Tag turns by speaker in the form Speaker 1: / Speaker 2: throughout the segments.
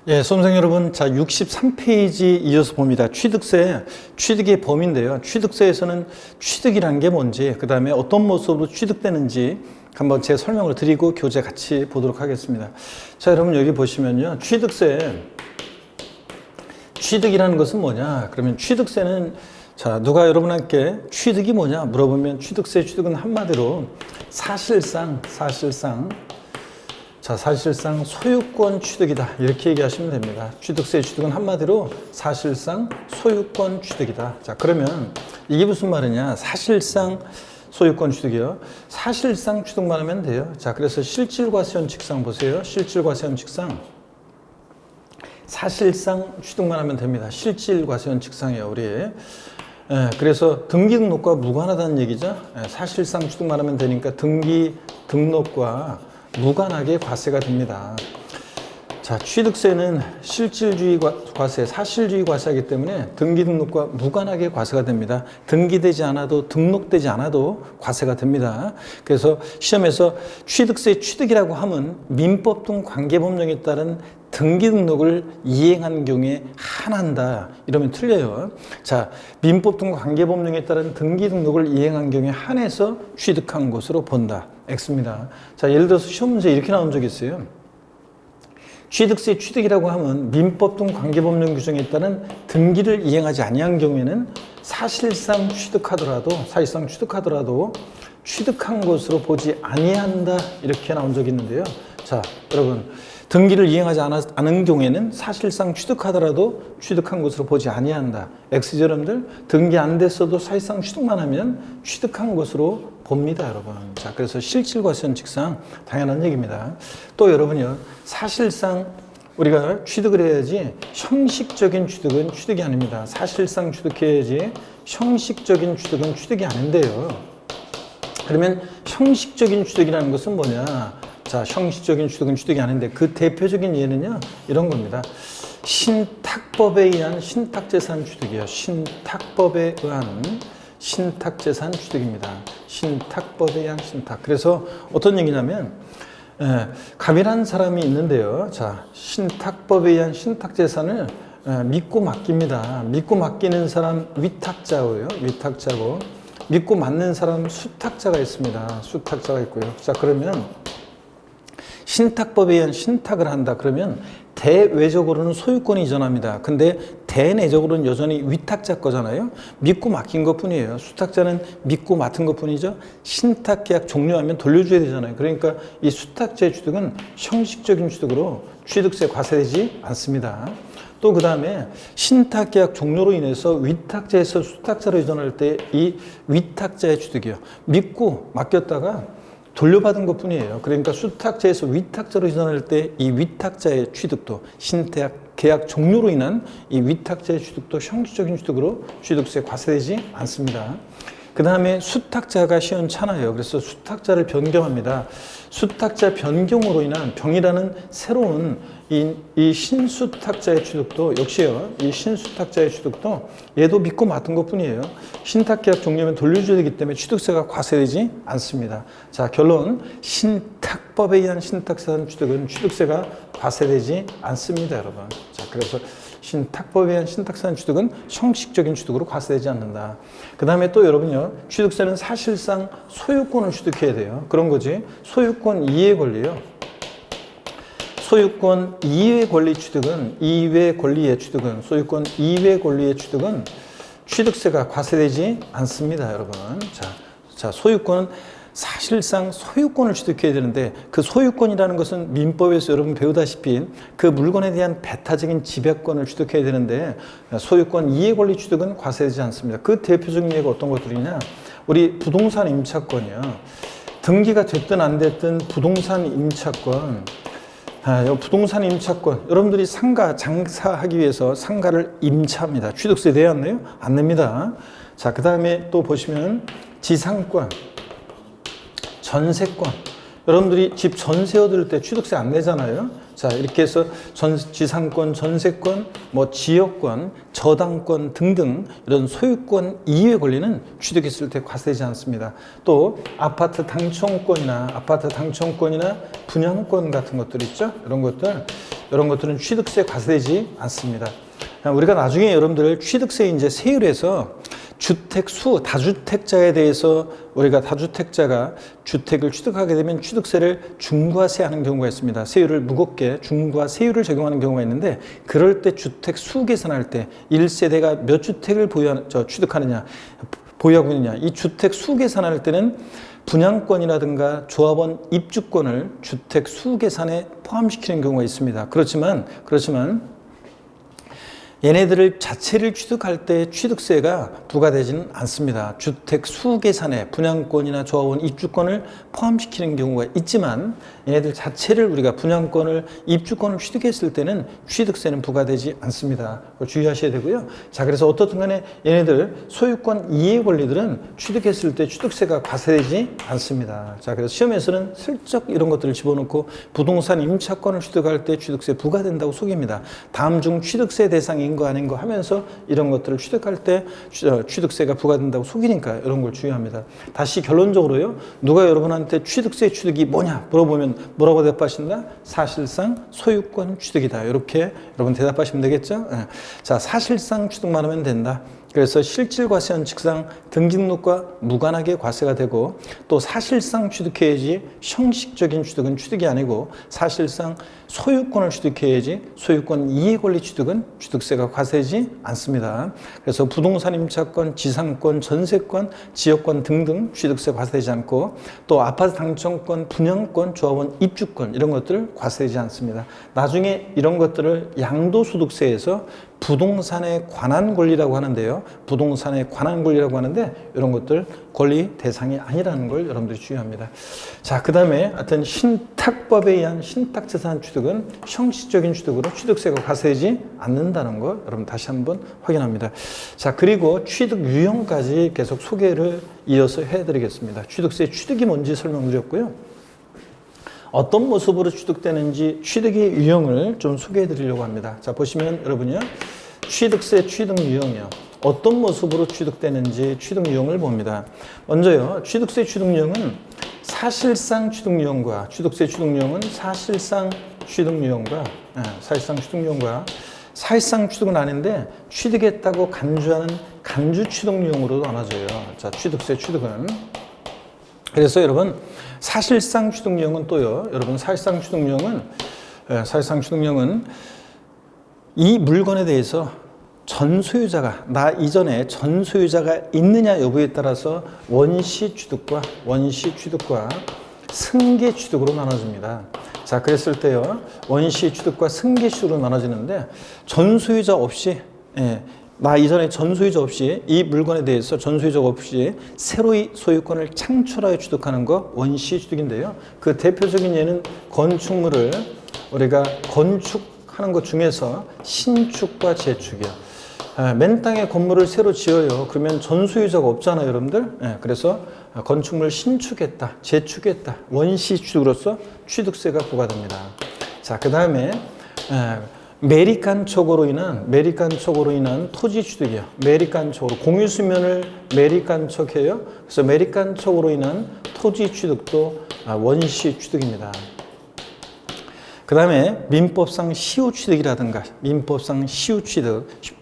Speaker 1: 예, 수험생 여러분, 자, 63페이지 이어서 봅니다. 취득세, 취득의 범위인데요. 취득세에서는 취득이라는 게 뭔지, 그 다음에 어떤 모습으로 취득되는지 한번 제 설명을 드리고 교재 같이 보도록 하겠습니다. 자, 여러분 여기 보시면요. 취득이라는 것은 뭐냐? 그러면 취득세는, 자, 누가 여러분께 취득이 뭐냐 물어보면 취득은 한마디로 사실상 소유권 취득이다. 이렇게 얘기하시면 됩니다. 취득은 한마디로 사실상 소유권 취득이다. 자, 그러면 이게 무슨 말이냐? 사실상 소유권 취득이요. 사실상 취득만 하면 돼요. 자, 그래서 실질과세원칙상 보세요. 실질과세원칙상. 사실상 취득만 하면 됩니다. 실질과세원칙상이에요, 우리. 그래서 등기 등록과 무관하다는 얘기죠. 사실상 취득만 하면 되니까 등기 등록과 무관하게 과세가 됩니다. 자, 취득세는 실질주의 과세, 사실주의 과세이기 때문에 등기 등록과 무관하게 과세가 됩니다. 등기되지 않아도 등록되지 않아도 과세가 됩니다. 그래서 시험에서 취득세 취득이라고 하면 민법 등 관계법령에 따른 등기 등록을 이행한 경우에 한한다. 이러면 틀려요. 자, 민법 등 관계법령에 따른 등기 등록을 이행한 경우에 한해서 취득한 것으로 본다. X입니다. 자, 예를 들어서 시험 문제 이렇게 나온 적이 있어요. 취득세 취득이라고 하면 민법 등 관계법령 규정에 따른 등기를 이행하지 아니한 경우에는 사실상 취득하더라도 취득한 것으로 보지 아니한다. 이렇게 나온 적이 있는데요. 자, 여러분. 등기를 이행하지 않은 경우에는 사실상 취득하더라도 취득한 것으로 보지 아니한다. X죠, 여러분들? 등기 안 됐어도 사실상 취득만 하면 취득한 것으로 봅니다, 여러분. 자, 그래서 실질과세원칙상 당연한 얘기입니다. 또 여러분요, 사실상 우리가 취득을 해야지 형식적인 취득은 취득이 아닙니다. 사실상 취득해야지 형식적인 취득은 취득이 아닌데요. 그러면 형식적인 취득이라는 것은 뭐냐? 자, 형식적인 취득은 취득이 아닌데 그 대표적인 예는요, 이런 겁니다. 신탁법에 의한 신탁재산 취득이요. 신탁법에 의한 신탁재산 취득입니다. 신탁법에 의한 신탁. 그래서 어떤 얘기냐면, 갑이라는 사람이 있는데요. 자, 신탁법에 의한 신탁재산을 믿고 맡깁니다. 믿고 맡기는 사람 위탁자고요. 위탁자고. 믿고 맡는 사람 수탁자가 있습니다. 수탁자가 있고요. 자, 그러면 신탁법에 의한 신탁을 한다. 그러면 대외적으로는 소유권이 이전합니다. 근데 대내적으로는 여전히 위탁자 거잖아요. 믿고 맡긴 것 뿐이에요. 수탁자는 믿고 맡은 것 뿐이죠. 신탁계약 종료하면 돌려줘야 되잖아요. 그러니까 이 수탁자의 취득은 형식적인 취득으로 취득세 과세되지 않습니다. 또 그 다음에 신탁계약 종료로 인해서 위탁자에서 수탁자로 이전할 때 이 위탁자의 취득이요. 믿고 맡겼다가 돌려받은 것 뿐이에요. 그러니까 수탁자에서 위탁자로 이전할 때 이 위탁자의 취득도 신탁계약 종료로 인한 이 위탁자의 취득도 형식적인 취득으로 취득세 과세되지 않습니다. 그 다음에 수탁자가 시원찮아요. 그래서 수탁자를 변경합니다. 수탁자 변경으로 인한 병이라는 새로운 이 신수탁자의 취득도 역시요. 이 신수탁자의 취득도 얘도 믿고 맡은 것 뿐이에요. 신탁계약 종료면 돌려줘야 되기 때문에 취득세가 과세되지 않습니다. 자, 결론. 신탁법에 의한 신탁재산 취득은 취득세가 과세되지 않습니다, 여러분. 자, 그래서 신탁법에 의한 신탁재산 취득은 형식적인 취득으로 과세되지 않는다. 그 다음에 또 여러분요, 취득세는 사실상 소유권을 취득해야 돼요. 그런 거지. 소유권 이해 권리요. 소유권 이외 권리 취득은, 이외 권리의 취득은, 소유권 이외 권리의 취득은 취득세가 과세되지 않습니다, 여러분. 자, 소유권은 사실상 소유권을 취득해야 되는데 그 소유권이라는 것은 민법에서 여러분 배우다시피 그 물건에 대한 배타적인 지배권을 취득해야 되는데 소유권 이해 권리 취득은 과세되지 않습니다. 그 대표적인 예가 어떤 것들이냐? 우리 부동산 임차권이요. 등기가 됐든 안 됐든 부동산 임차권. 부동산 임차권. 여러분들이 상가 장사하기 위해서 상가를 임차합니다. 취득세 내야 하나요? 안 냅니다. 자, 그 다음에 또 보시면 지상권. 전세권. 여러분들이 집 전세 얻을 때 취득세 안 내잖아요. 자, 이렇게 해서 지상권, 전세권, 뭐 지역권, 저당권 등등 이런 소유권 이외의 권리는 취득했을 때 과세되지 않습니다. 또 아파트 당첨권이나 분양권 같은 것들 있죠. 이런 것들 이런 것들은 취득세 과세되지 않습니다. 우리가 나중에 여러분들 취득세 이제 세율에서 주택 수, 다주택자에 대해서 우리가 다주택자가 주택을 취득하게 되면 취득세를 중과세하는 경우가 있습니다. 세율을 무겁게 중과세율을 적용하는 경우가 있는데 그럴 때 주택 수 계산할 때 1세대가 몇 주택을 취득하느냐, 보유하고 있느냐 이 주택 수 계산할 때는 분양권이라든가 조합원 입주권을 주택 수 계산에 포함시키는 경우가 있습니다. 그렇지만 얘네들을 자체를 취득할 때 취득세가 부과되지는 않습니다. 주택 수 계산에 분양권이나 조합원 입주권을 포함시키는 경우가 있지만 얘네들 자체를 우리가 분양권을 입주권을 취득했을 때는 취득세는 부과되지 않습니다. 그걸 주의하셔야 되고요. 자, 그래서 어떻든 간에 얘네들 소유권 이해 권리들은 취득했을 때 취득세가 과세되지 않습니다. 자, 그래서 시험에서는 슬쩍 이런 것들을 집어넣고 부동산 임차권을 취득할 때 취득세 부과된다고 속입니다. 다음 중 취득세 대상인 거 아닌 거 하면서 이런 것들을 취득할 때 취득세가 부과된다고 속이니까 이런 걸 주의합니다. 다시 결론적으로요. 누가 여러분한테 취득세 취득이 뭐냐 물어보면 뭐라고 대답하신다? 사실상 소유권 취득이다. 이렇게 여러분 대답하시면 되겠죠? 네. 자, 사실상 취득만 하면 된다. 그래서 실질과세원 측상 등기등록과 무관하게 과세가 되고 또 사실상 취득해야지 형식적인 취득은 취득이 아니고 사실상 소유권을 취득해야지 소유권 이해권리 취득은 취득세가 과세되지 않습니다. 그래서 부동산 임차권, 지상권, 전세권, 지역권 등등 취득세 과세되지 않고 또 아파트 당첨권, 분양권, 조합원 입주권 이런 것들 과세되지 않습니다. 나중에 이런 것들을 양도소득세에서 부동산에 관한 권리라고 하는데요. 부동산에 관한 권리라고 하는데 이런 것들 권리 대상이 아니라는 걸 여러분들이 주의합니다. 자, 그 다음에 하여튼 신탁법에 의한 신탁재산 취득은 형식적인 취득으로 취득세가 과세되지 않는다는 거 여러분 다시 한번 확인합니다. 자, 그리고 취득 유형까지 계속 소개를 이어서 해드리겠습니다. 취득세 취득이 뭔지 설명드렸고요. 어떤 모습으로 취득되는지 취득의 유형을 좀 소개해 드리려고 합니다. 자, 보시면 여러분이요. 취득세 취득 유형이요. 어떤 모습으로 취득되는지 취득 유형을 봅니다. 먼저요. 취득세 취득 유형은 사실상 취득 유형과 취득세 취득 유형은 사실상 취득 유형과 사실상 취득은 아닌데 취득했다고 간주하는 간주 취득 유형으로 나눠져요. 자, 취득세 취득은 그래서 여러분 사실상 취득유형은 또요. 여러분 사실상 취득유형은 이 물건에 대해서 전 소유자가 나 이전에 전 소유자가 있느냐 여부에 따라서 원시 취득과 승계 취득으로 나눠집니다. 자, 그랬을 때요. 원시 취득과 승계 취득으로 나눠지는데 전 소유자 없이 나 이전에 전 소유자 없이 이 물건에 대해서 전 소유자가 없이 새로이 소유권을 창출하여 취득하는 거 원시 취득인데요. 그 대표적인 예는 건축물을 우리가 건축하는 것 중에서 신축과 재축이요. 맨 땅에 건물을 새로 지어요. 그러면 전 소유자가 없잖아요, 여러분들. 그래서 건축물을 신축했다, 재축했다. 원시 취득으로서 취득세가 부과됩니다. 자, 그 다음에 매립간촉으로 인한 토지 취득이요. 매립간촉으로 공유 수면을 매립간촉해요. 그래서 매립간촉으로 인한 토지 취득도 원시 취득입니다. 그 다음에 민법상 시효취득이라든가 민법상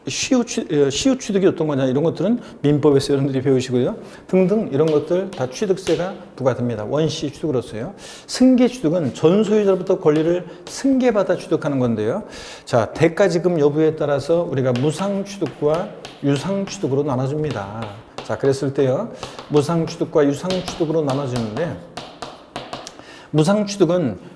Speaker 1: 시효취득이 어떤 거냐 이런 것들은 민법에서 여러분들이 배우시고요. 등등 이런 것들 다 취득세가 부과됩니다. 원시 취득으로서요. 승계취득은 전 소유자로부터 권리를 승계받아 취득하는 건데요. 자, 대가지급 여부에 따라서 우리가 무상취득과 유상취득으로 나눠집니다. 자, 그랬을 때요. 무상취득과 유상취득으로 나눠지는데 무상취득은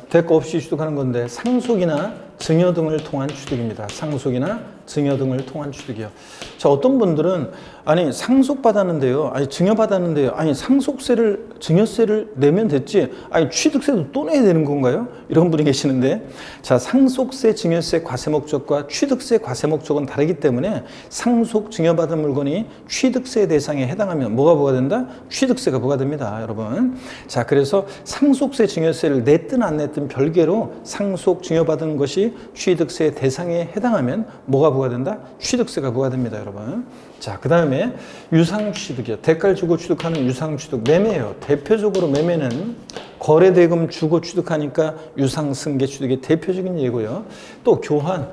Speaker 1: 대가 없이 취득하는 건데 상속이나 증여 등을 통한 취득입니다. 상속이나 증여 등을 통한 취득이요. 자, 어떤 분들은 아니 상속받았는데요. 아니 증여받았는데요. 아니 증여세를 내면 됐지. 아니 취득세도 또 내야 되는 건가요? 이런 분이 계시는데 자, 상속세, 증여세 과세 목적과 취득세 과세 목적은 다르기 때문에 상속, 증여받은 물건이 취득세 대상에 해당하면 뭐가 부과된다? 취득세가 부과됩니다, 여러분. 자, 그래서 상속세, 증여세를 냈든 안 냈든 별개로 상속, 증여받은 것이 취득세 대상에 해당하면 뭐가 부과된다? 취득세가 부과됩니다, 여러분. 자, 그 다음에 유상취득이요. 대가를 주고 취득하는 유상취득. 매매예요. 대표적으로 매매는 거래대금 주고 취득하니까 유상승계취득의 대표적인 예고요. 또 교환.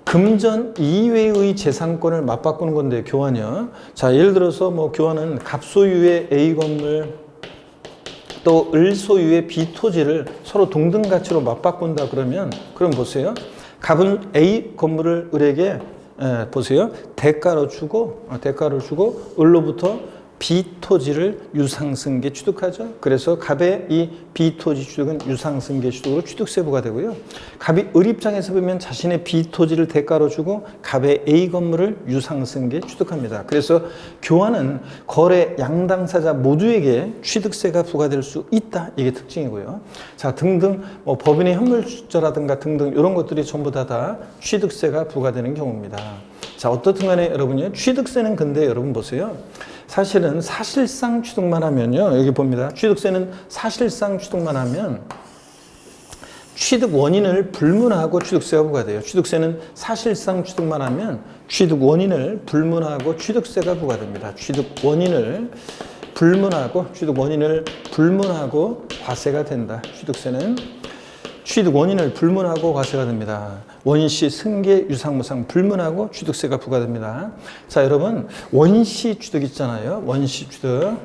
Speaker 1: 금전 이외의 재산권을 맞바꾸는 건데 교환이요. 자, 예를 들어서 뭐 교환은 갑소유의 A 건물 또 을소유의 B 토지를 서로 동등 가치로 맞바꾼다 그러면 그럼 보세요. 갑은 A 건물을 을에게 보세요. 대가로 주고 을로부터 B 토지를 유상승계 취득하죠. 그래서 갑의 이 B 토지 취득은 유상승계 취득으로 취득세 부과되고요. 갑이 을 입장에서 보면 자신의 B 토지를 대가로 주고 갑의 A 건물을 유상승계 취득합니다. 그래서 교환은 거래 양당사자 모두에게 취득세가 부과될 수 있다. 이게 특징이고요. 자, 등등 뭐 법인의 현물주자라든가 등등 이런 것들이 전부 다 취득세가 부과되는 경우입니다. 자, 어떻든 간에 여러분요. 취득세는 근데 여러분 보세요. 사실은 사실상 취득만 하면요. 여기 봅니다. 취득세는 사실상 취득만 하면 취득 원인을 불문하고 취득세가 부과돼요. 취득세는 사실상 취득만 하면 취득 원인을 불문하고 취득세가 부과됩니다. 취득 원인을 불문하고 과세가 된다. 취득세는 취득 원인을 불문하고 과세가 됩니다. 원시, 승계, 유상무상 불문하고 취득세가 부과됩니다. 자, 여러분 원시 취득 있잖아요. 원시 취득.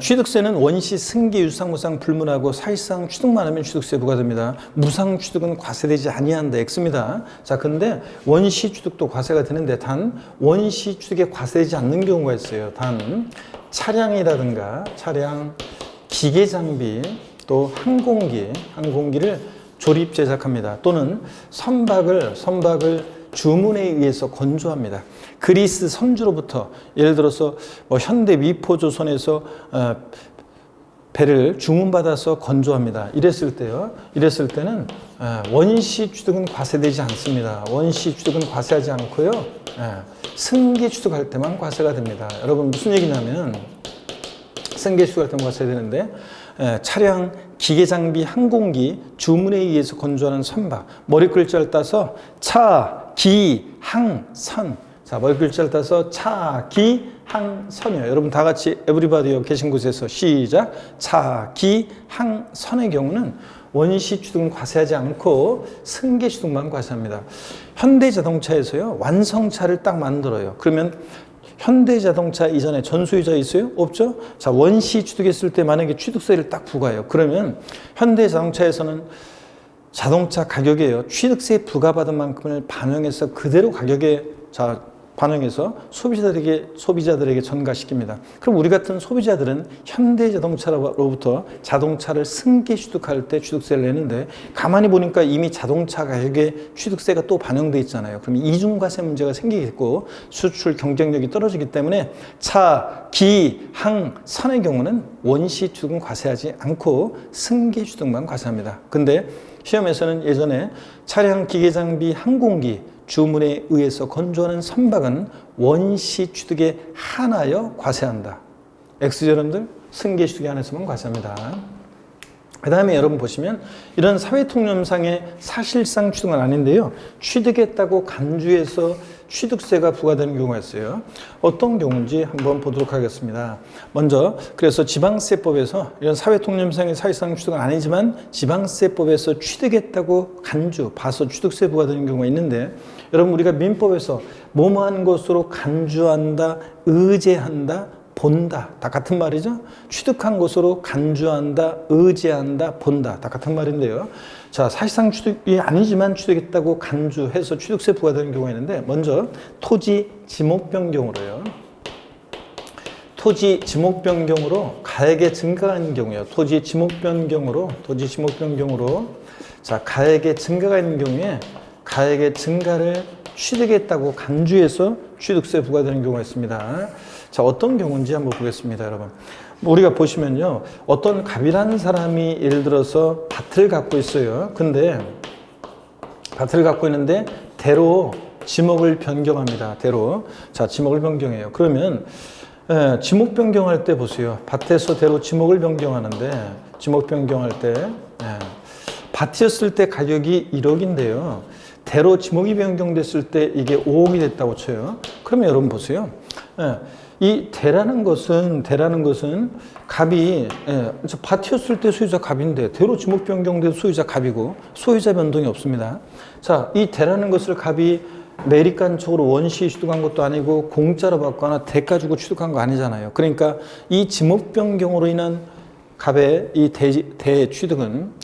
Speaker 1: 취득세는 원시, 승계, 유상무상 불문하고 사실상 취득만 하면 취득세 부과됩니다. 무상 취득은 과세되지 아니한다. X입니다. 자, 근데 원시 취득도 과세가 되는데 단 원시 취득에 과세되지 않는 경우가 있어요. 단 차량이라든가 차량, 기계 장비 또 항공기를 조립 제작합니다. 또는 선박을 주문에 의해서 건조합니다. 그리스 선주로부터 예를 들어서 뭐 현대 미포조선에서 배를 주문받아서 건조합니다. 이랬을 때는 원시 취득은 과세되지 않습니다. 원시 취득은 과세하지 않고요. 승계 취득할 때만 과세가 됩니다. 여러분 무슨 얘기냐면 승계 취득할 때만 과세되는데 차량, 기계장비, 항공기, 주문에 의해서 건조하는 선박, 머리 글자를 따서 차, 기, 항, 선. 자, 머리 글자를 따서 차, 기, 항, 선이요. 여러분 다 같이 에브리바디요 계신 곳에서 시작. 차, 기, 항, 선의 경우는 원시 취득은 과세하지 않고 승계 취득만 과세합니다. 현대자동차에서요 완성차를 딱 만들어요. 그러면 현대자동차 이전에 전소유자 있어요? 없죠? 자, 원시 취득했을 때 만약에 취득세를 딱 부과해요. 그러면 현대자동차에서는 자동차 가격에요. 취득세 부과받은 만큼을 반영해서 그대로 가격에 반영해서 소비자들에게 전가시킵니다. 그럼 우리 같은 소비자들은 현대자동차로부터 자동차를 승계 취득할 때 취득세를 내는데 가만히 보니까 이미 자동차 가격에 취득세가 또 반영돼 있잖아요. 그럼 이중과세 문제가 생기겠고 수출 경쟁력이 떨어지기 때문에 차, 기, 항, 선의 경우는 원시 취득은 과세하지 않고 승계 취득만 과세합니다. 근데 시험에서는 예전에 차량, 기계장비, 항공기 주문에 의해서 건조하는 선박은 원시 취득에 한하여 과세한다. X죠, 여러분들? 승계 취득에 한해서만 과세합니다. 그 다음에 여러분 보시면 이런 사회통념상의 사실상 취득은 아닌데요. 취득했다고 간주해서 취득세가 부과되는 경우가 있어요. 어떤 경우인지 한번 보도록 하겠습니다. 먼저 그래서 지방세법에서 이런 사회통념상의 사실상 취득은 아니지만 지방세법에서 취득했다고 봐서 취득세 부과되는 경우가 있는데 여러분 우리가 민법에서 뭐뭐한 것으로 간주한다, 의제한다, 본다. 다 같은 말이죠. 취득한 것으로 간주한다, 의제한다, 본다. 다 같은 말인데요. 자, 사실상 취득이 아니지만 취득했다고 간주해서 취득세 부과되는 경우가 있는데 먼저 토지 지목 변경으로요. 토지 지목 변경으로 가액의 증가가 있는 경우요. 토지 지목 변경으로 자, 가액의 증가가 있는 경우에 가액의 증가를 취득했다고 간주해서 취득세 부과되는 경우가 있습니다. 자, 어떤 경우인지 한번 보겠습니다, 여러분. 우리가 보시면요. 어떤 갑이라는 사람이 예를 들어서 밭을 갖고 있어요. 근데 밭을 갖고 있는데 대로 지목을 변경합니다. 대로. 자, 지목을 변경해요. 그러면 지목 변경할 때 보세요. 밭에서 대로 지목을 변경하는데 지목 변경할 때 밭이었을 때 가격이 1억인데요. 대로 지목이 변경됐을 때 이게 5억이 됐다고 쳐요. 그러면 여러분 보세요. 예, 이 대라는 것은 갑이, 예, 밭이었을 때 소유자 갑인데 대로 지목 변경돼도 소유자 갑이고 소유자 변동이 없습니다. 자, 이 대라는 것을 갑이 매립간척으로 원시 취득한 것도 아니고 공짜로 받거나 대가 주고 취득한 거 아니잖아요. 그러니까 이 지목 변경으로 인한 갑의 이 대취득은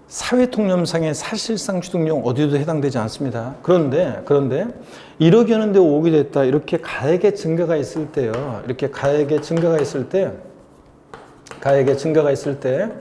Speaker 1: 사회통념상의 사실상 취득용 어디도 해당되지 않습니다. 그런데 1억이었는데 5억이 됐다. 이렇게 가액의 증가가 있을 때요. 이렇게 가액의 증가가 있을 때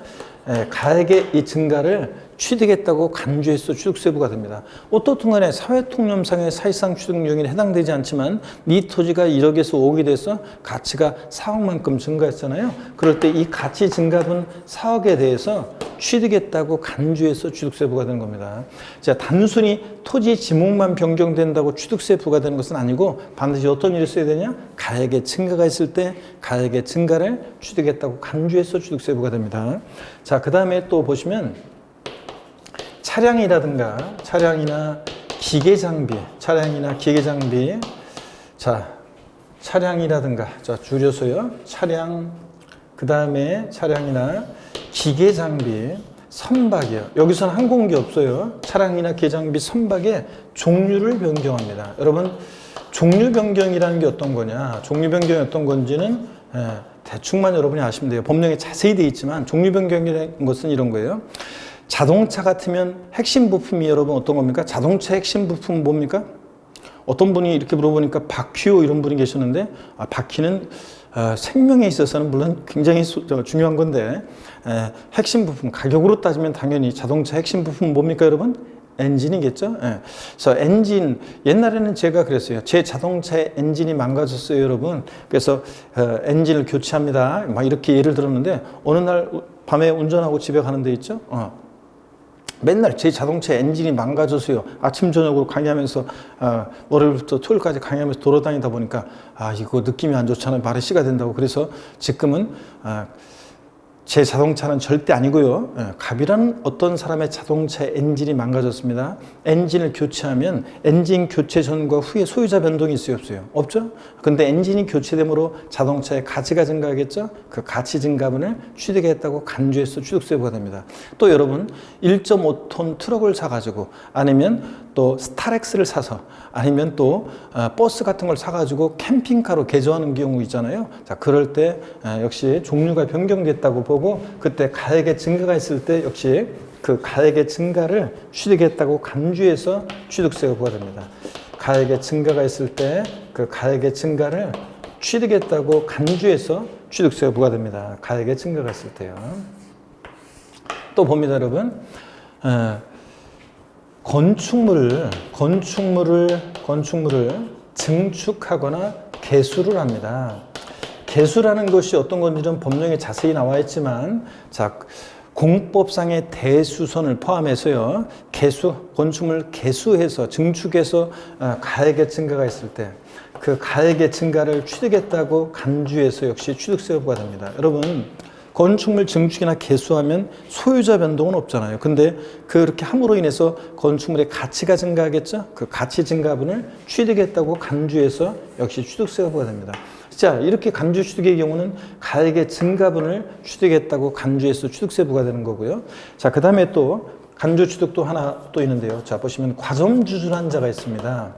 Speaker 1: 가액의 이 증가를 취득했다고 간주해서 취득세부가 됩니다. 어떻든 간에 사회통념상의 사실상 취득용에 해당되지 않지만 네 토지가 1억에서 5억이 돼서 가치가 4억만큼 증가했잖아요. 그럴 때 이 가치 증가분 4억에 대해서 취득했다고 간주해서 취득세부가 되는 겁니다. 자, 단순히 토지 지목만 변경된다고 취득세 부과되는 것은 아니고 반드시 어떤 일이 있어야 되냐? 가액의 증가가 있을 때 가액의 증가를 취득했다고 간주해서 취득세 부과됩니다. 자, 그 다음에 또 보시면 차량이나 기계 장비, 자, 차량이라든가, 자, 줄여서요. 차량, 그 다음에 차량이나 기계 장비, 선박이요. 여기서는 항공기 없어요. 차량이나 기계 장비, 선박의 종류를 변경합니다. 여러분, 종류 변경이라는 게 어떤 거냐? 종류 변경이 어떤 건지는 대충만 여러분이 아시면 돼요. 법령에 자세히 되어 있지만 종류 변경이라는 것은 이런 거예요. 자동차 같으면 핵심 부품이 여러분 어떤 겁니까? 자동차 핵심 부품 뭡니까? 어떤 분이 이렇게 물어보니까 바퀴요 이런 분이 계셨는데 바퀴는 생명에 있어서는 물론 굉장히 중요한 건데 핵심 부품 가격으로 따지면 당연히 자동차 핵심 부품 뭡니까 여러분? 엔진이겠죠? 그래서 엔진 옛날에는 제가 그랬어요. 제 자동차의 엔진이 망가졌어요 여러분. 그래서 엔진을 교체합니다. 막 이렇게 예를 들었는데 어느 날 밤에 운전하고 집에 가는 데 있죠? 맨날 제 자동차 엔진이 망가져서요. 아침 저녁으로 강의하면서 월요일부터 토요일까지 강의하면서 돌아다니다 보니까 이거 느낌이 안 좋잖아요. 말에 씨가 된다고. 그래서 지금은 제 자동차는 절대 아니고요. 갑이라는 어떤 사람의 자동차의 엔진이 망가졌습니다. 엔진을 교체하면 엔진 교체 전과 후에 소유자 변동이 있어요, 없어요? 없죠? 근데 엔진이 교체됨으로 자동차의 가치가 증가하겠죠? 그 가치 증가분을 취득했다고 간주해서 취득세부가 됩니다. 또 여러분 1.5톤 트럭을 사가지고 아니면 또 스타렉스를 사서 아니면 또 버스 같은 걸 사가지고 캠핑카로 개조하는 경우 있잖아요. 자, 그럴 때 역시 종류가 변경됐다고 보고 그때 가액의 증가가 있을 때 역시 그 가액의 증가를 취득했다고 간주해서 취득세가 부과됩니다. 가액의 증가가 있을 때 그 가액의 증가를 취득했다고 간주해서 취득세가 부과됩니다. 가액의 증가가 있을 때요. 또 봅니다, 여러분. 건축물을 증축하거나 개수를 합니다. 개수라는 것이 어떤 건지는 법령에 자세히 나와 있지만, 자, 공법상의 대수선을 포함해서요, 건축물 개수해서, 증축해서 가액의 증가가 있을 때, 그 가액의 증가를 취득했다고 간주해서 역시 취득세가 부과됩니다. 여러분, 건축물 증축이나 개수하면 소유자 변동은 없잖아요. 근데 그렇게 함으로 인해서 건축물의 가치가 증가하겠죠? 그 가치 증가분을 취득했다고 간주해서 역시 취득세가 부과됩니다. 자, 이렇게 간주 취득의 경우는 가액의 증가분을 취득했다고 간주해서 취득세 부과되는 거고요. 자, 그 다음에 또 간주 취득도 하나 또 있는데요. 자, 보시면 과점주술한 자가 있습니다.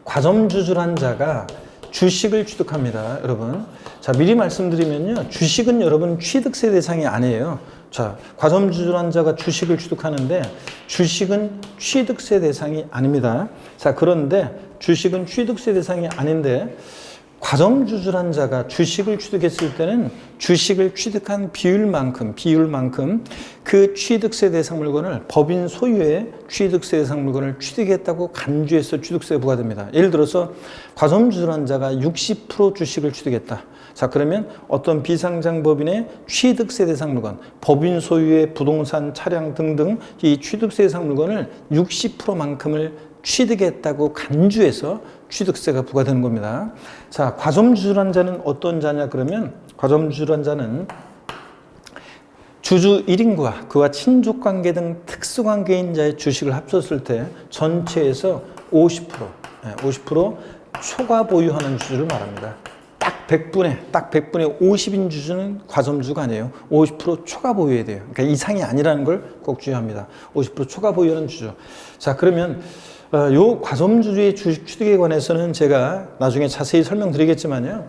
Speaker 1: 과점주술한 자가 주식을 취득합니다, 여러분. 자, 미리 말씀드리면요. 주식은 여러분 취득세 대상이 아니에요. 자, 과점주술한 자가 주식을 취득하는데 주식은 취득세 대상이 아닙니다. 자, 그런데 주식은 취득세 대상이 아닌데 과점주술한 자가 주식을 취득했을 때는 주식을 취득한 비율만큼 그 취득세 대상 물건을 법인 소유의 취득세 대상 물건을 취득했다고 간주해서 취득세 부과됩니다. 예를 들어서 과점주술한 자가 60% 주식을 취득했다. 자, 그러면 어떤 비상장 법인의 취득세 대상 물건, 법인 소유의 부동산, 차량 등등 이 취득세 대상 물건을 60%만큼을 취득했다고 간주해서 취득세가 부과되는 겁니다. 자, 과점주술한 자는 어떤 자냐 그러면 과점주술한 자는 주주 1인과 그와 친족관계 등 특수관계인 자의 주식을 합쳤을 때 전체에서 50% 초과 보유하는 주주를 말합니다. 딱 100분의 50인 주주는 과점주가 아니에요. 50% 초과 보유해야 돼요. 그러니까 이상이 아니라는 걸 꼭 주의합니다. 50% 초과 보유하는 주주. 자, 그러면 요 과점주주의 주식 취득에 관해서는 제가 나중에 자세히 설명드리겠지만요.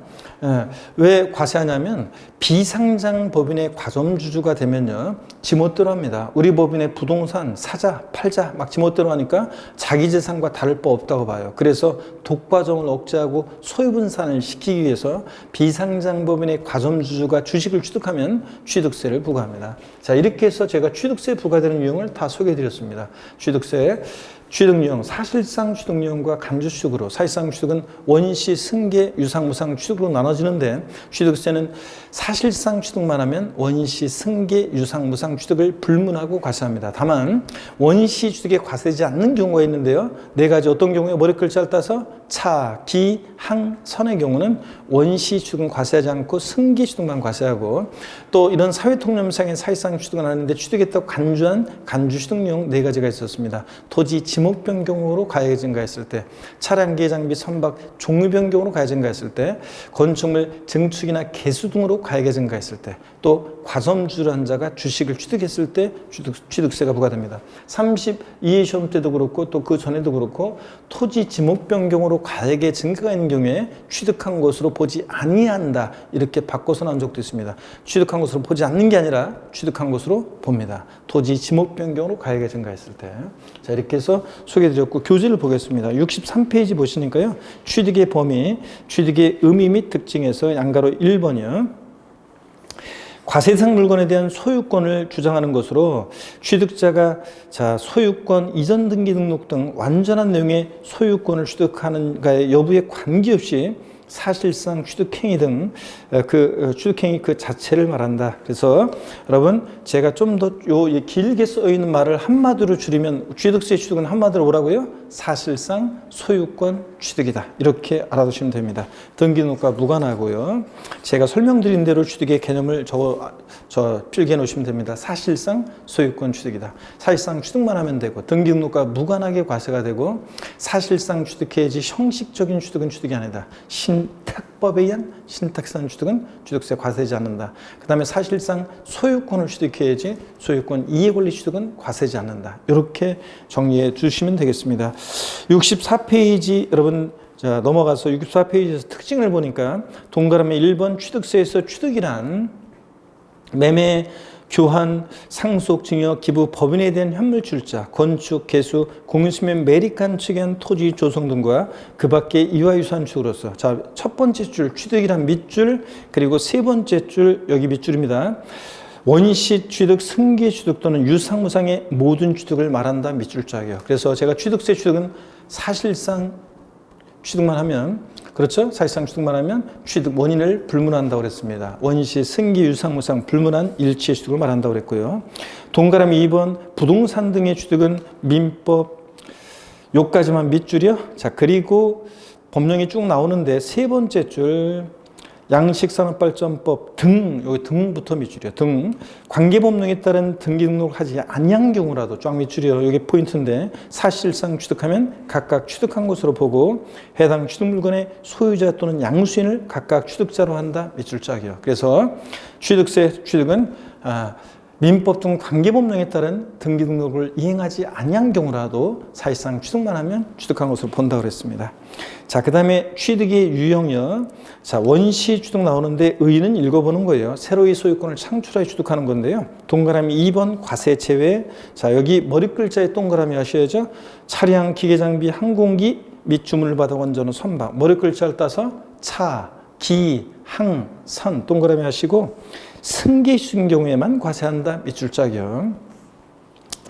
Speaker 1: 왜 과세하냐면 비상장 법인의 과점주주가 되면요. 지멋대로 합니다. 우리 법인의 부동산 사자, 팔자 막 지멋대로 하니까 자기 재산과 다를 바 없다고 봐요. 그래서 독과점을 억제하고 소유분산을 시키기 위해서 비상장 법인의 과점주주가 주식을 취득하면 취득세를 부과합니다. 자, 이렇게 해서 제가 취득세 부과되는 유형을 다 소개해드렸습니다. 취득 유형, 사실상 취득 유형과 간주 취득으로, 사실상 취득은 원시, 승계, 유상, 무상 취득으로 나눠지는데 취득세는 사실상 취득만 하면 원시, 승계, 유상, 무상 취득을 불문하고 과세합니다. 다만 원시 취득에 과세되지 않는 경우가 있는데요. 네 가지 어떤 경우에 머리 글자를 따서 차, 기, 항, 선의 경우는 원시 취득은 과세하지 않고 승계 취득만 과세하고 또 이런 사회통념상의 사실상 취득은 하는데 취득했다고 간주한 간주 취득 유형 네 가지가 있었습니다. 토지, 지목 변경으로 가액이 증가했을 때, 차량, 기계, 장비, 선박, 종류 변경으로 가액이 증가했을 때, 건축물 증축이나 개수 등으로 가액이 증가했을 때, 또 과점주주한 자가 주식을 취득했을 때 취득세가 부과됩니다. 32회 시험 때도 그렇고 또 그 전에도 그렇고 토지 지목 변경으로 가액의 증가가 있는 경우에 취득한 것으로 보지 아니한다 이렇게 바꿔서 나온 적도 있습니다. 취득한 것으로 보지 않는 게 아니라 취득한 것으로 봅니다. 토지 지목 변경으로 가액의 증가했을 때. 자, 이렇게 해서 소개해드렸고 교재를 보겠습니다. 63페이지 보시니까요. 취득의 범위, 취득의 의미 및 특징에서 양가로 1번이요. 과세대상 물건에 대한 소유권을 주장하는 것으로 취득자가 소유권, 이전 등기 등록 등 완전한 내용의 소유권을 취득하는가의 여부에 관계없이 사실상 취득행위 등 취득행위 그 자체를 말한다. 그래서 여러분 제가 좀 더 길게 써 있는 말을 한마디로 줄이면 취득세 취득은 한마디로 뭐라고요? 사실상 소유권 취득이다. 이렇게 알아두시면 됩니다. 등기등록과 무관하고요. 제가 설명드린 대로 취득의 개념을 필기해 놓으시면 됩니다. 사실상 소유권 취득이다. 사실상 취득만 하면 되고 등기등록과 무관하게 과세가 되고 사실상 취득해야지 형식적인 취득은 취득이 아니다. 신탁법에 의한 신탁상 취득은 취득세 과세되지 않는다. 그 다음에 사실상 소유권을 취득해야지 소유권 이해권리 취득은 과세되지 않는다. 이렇게 정리해 주시면 되겠습니다. 64페이지 여러분 넘어가서 64페이지에서 특징을 보니까 동그라미 1번 취득세에서 취득이란 매매, 교환, 상속, 증여, 기부, 법인에 대한 현물 출자, 건축, 개수, 공유수면 매립한 측연 토지 조성 등과 그 밖의 이화유산 축으로서 첫 번째 줄 취득이란 밑줄 그리고 세 번째 줄 여기 밑줄입니다. 원시 취득, 승계 취득 또는 유상무상의 모든 취득을 말한다 밑줄자예요. 그래서 제가 취득세 취득은 사실상 취득만 하면 그렇죠? 사실상 취득만 하면 취득 원인을 불문한다고 그랬습니다. 원시, 승계, 유상무상 불문한 일치의 취득을 말한다고 그랬고요. 동그라미 2번 부동산 등의 취득은 민법 요까지만 밑줄이요. 그리고 법령이 쭉 나오는데 세 번째 줄 양식산업발전법 등 여기 등부터 밑줄이요. 등 관계법령에 따른 등기등록하지 아니한 경우라도 쫙 밑줄이요. 이게 포인트인데 사실상 취득하면 각각 취득한 것으로 보고 해당 취득물건의 소유자 또는 양수인을 각각 취득자로 한다 밑줄짝이요. 그래서 취득세 취득은 민법 등 관계법령에 따른 등기등록을 이행하지 아니한 경우라도 사실상 취득만 하면 취득한 것으로 본다고 그랬습니다. 그 다음에 취득의 유형이요. 원시 취득 나오는데 의의는 읽어보는 거예요. 새로이 소유권을 창출하여 취득하는 건데요. 동그라미 2번 과세 제외. 여기 머리 글자에 동그라미 하셔야죠. 차량, 기계장비, 항공기 및 주문을 받아 원전은 선박. 머리 글자를 따서 차, 기, 항, 선 동그라미 하시고 승계 취득 경우에만 과세한다 밑줄짝이요.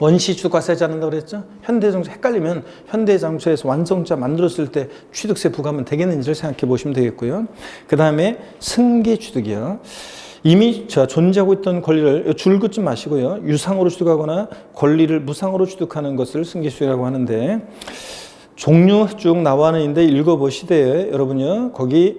Speaker 1: 원시 취득 과세하지 않는다고 그랬죠? 현대장소 헷갈리면 현대장소에서 완성자 만들었을 때 취득세 부과하면 되겠는지를 생각해 보시면 되겠고요. 그 다음에 승계 취득이요. 이미 존재하고 있던 권리를 줄 긋지 마시고요. 유상으로 취득하거나 권리를 무상으로 취득하는 것을 승계 취득이라고 하는데 종류 쭉 나와 있는데 읽어보시되 여러분요. 거기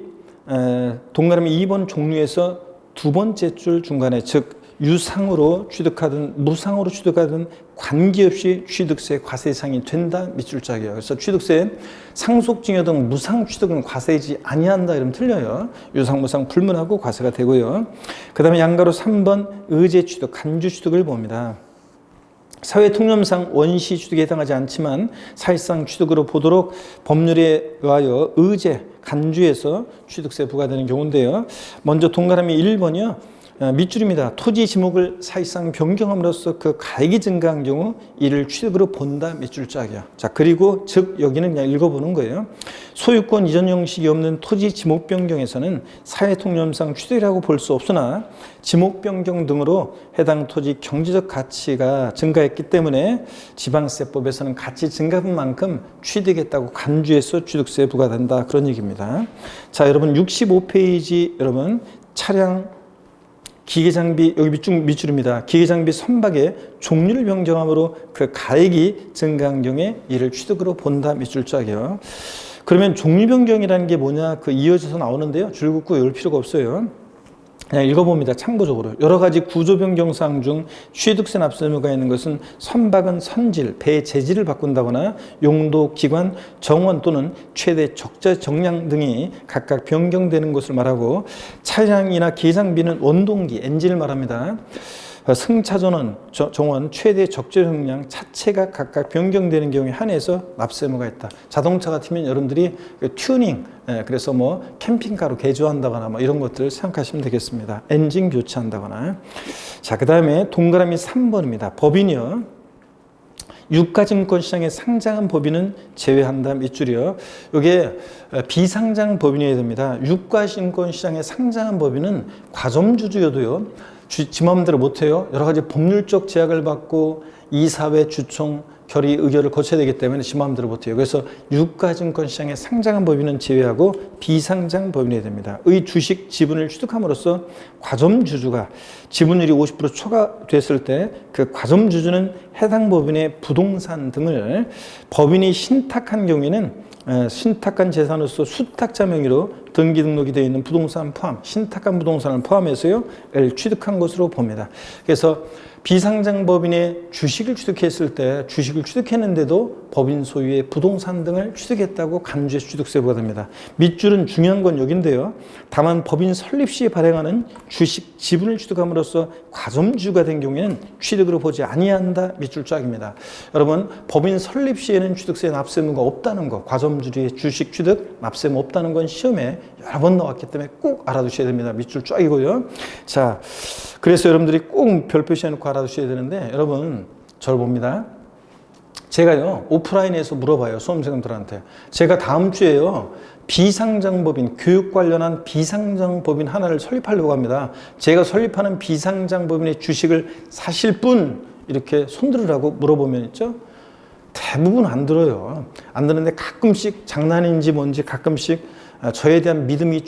Speaker 1: 동그라미 2번 종류에서 두 번째 줄 중간에 즉 유상으로 취득하든 무상으로 취득하든 관계없이 취득세 과세상이 된다 밑줄 짝이에요. 그래서 취득세 상속증여 등 무상 취득은 과세이지 아니한다 이러면 틀려요. 유상 무상 불문하고 과세가 되고요. 그 다음에 양가로 3번 의제 취득 간주 취득을 봅니다. 사회 통념상 원시 취득에 해당하지 않지만 사실상 취득으로 보도록 법률에 의하여 의제, 간주에서 취득세 부과되는 경우인데요. 먼저 동그라미 1번이요. 밑줄입니다. 토지 지목을 사실상 변경함으로써 그 가액이 증가한 경우 이를 취득으로 본다 밑줄 짝이야. 자, 그리고 즉 여기는 그냥 읽어보는 거예요. 소유권 이전 형식이 없는 토지 지목 변경에서는 사회 통념상 취득이라고 볼 수 없으나 지목 변경 등으로 해당 토지 경제적 가치가 증가했기 때문에 지방세법에서는 가치 증가분 만큼 취득했다고 간주해서 취득세 부과된다 그런 얘기입니다. 자, 여러분 65페이지 여러분 차량 기계장비 여기 밑줄입니다. 기계장비 선박의 종류를 변경함으로 그 가액이 증가한 경우에 이를 취득으로 본다 밑줄 짝이요. 그러면 종류 변경이라는 게 뭐냐 그 이어져서 나오는데요. 줄 긋고 외울 필요가 없어요. 그냥 읽어봅니다. 참고적으로 여러 가지 구조 변경 사항 중 취득세 납세 의무가 있는 것은 선박은 선질, 배의 재질을 바꾼다거나 용도, 기관, 정원 또는 최대 적재 정량 등이 각각 변경되는 것을 말하고 차량이나 기장비는 원동기, 엔진을 말합니다. 승차전원, 정원, 최대 적재 정량 차체가 각각 변경되는 경우에 한해서 납세 의무가 있다. 자동차 같으면 여러분들이 튜닝, 그래서 뭐 캠핑카로 개조한다거나 뭐 이런 것들을 생각하시면 되겠습니다. 엔진 교체한다거나. 자, 그 다음에 동그라미 3번입니다. 법인이요. 유가증권 시장에 상장한 법인은 제외한다 밑줄이요. 이게 비상장 법인이어야 됩니다. 유가증권 시장에 상장한 법인은 과점주주여도요. 지 마음대로 못해요. 여러 가지 법률적 제약을 받고 이사회, 주총, 결의, 의결을 거쳐야 되기 때문에 지 마음대로 못해요. 그래서 유가증권 시장에 상장한 법인은 제외하고 비상장 법인이 됩니다. 의 주식 지분을 취득함으로써 과점주주가 지분율이 50% 초과됐을 때 그 과점주주는 해당 법인의 부동산 등을 법인이 신탁한 경우에는 신탁한 재산으로서 수탁자 명의로 등기 등록이 되어 있는 부동산 포함, 신탁한 부동산을 포함해서요, 취득한 것으로 봅니다. 그래서 비상장 법인의 주식을 취득했을 때 주식을 취득했는데도 법인 소유의 부동산 등을 취득했다고 간주해서 취득세 부과됩니다. 밑줄은 중요한 건 여기인데요. 다만 법인 설립 시에 발행하는 주식 지분을 취득함으로써 과점주가 된 경우에는 취득으로 보지 아니한다 밑줄 짝입니다. 여러분 법인 설립 시에는 취득세 납세 의무가 없다는 거, 과점주의 주식 취득 납세 의무 없다는 건 시험에 여러 번 나왔기 때문에 꼭 알아두셔야 됩니다. 밑줄 쫙이고요. 자, 그래서 여러분들이 꼭 별 표시해놓고 알아두셔야 되는데 여러분 저를 봅니다. 제가요 오프라인에서 물어봐요 수험생들한테. 제가 다음 주에요 비상장법인 교육 관련한 비상장법인 하나를 설립하려고 합니다. 제가 설립하는 비상장법인의 주식을 사실 분 이렇게 손들으라고 물어보면 있죠. 대부분 안 들었는데 가끔씩 장난인지 뭔지 가끔씩 저에 대한 믿음이